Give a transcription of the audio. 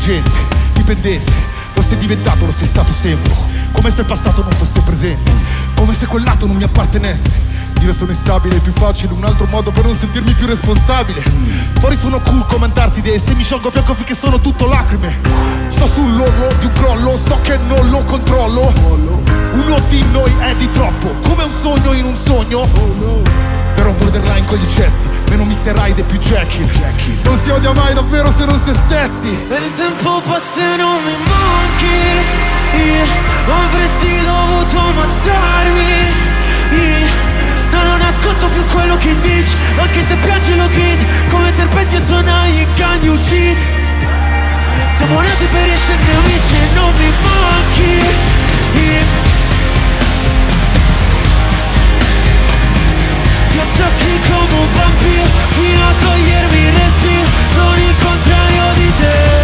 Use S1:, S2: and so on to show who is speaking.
S1: intelligente, dipendente. Lo sei diventato, lo sei stato sempre. Come se il passato non fosse presente, come se quel lato non mi appartenesse. Dire sono instabile è più facile, un altro modo per non sentirmi più responsabile. Fuori sono cool come Antartide, se mi sciolgo piango finché sono tutto lacrime. Sto sull'orlo di un crollo, so che non lo controllo. Uno di noi è di troppo, come un sogno in un sogno. Però borderline con gli eccessi, meno Mr. Hyde e più Jekyll. Non si odia mai davvero se non se stessi.
S2: E il tempo passa e non mi manchi. Avresti dovuto ammazzarmi. Non ascolto più quello che dici, anche se piangi lo gridi. Come serpenti e sonai e cani uccidi. Siamo nati per essere amici e non mi manchi. Ti attacchi come un vampiro fino a togliermi il respiro. Sono il contrario di te.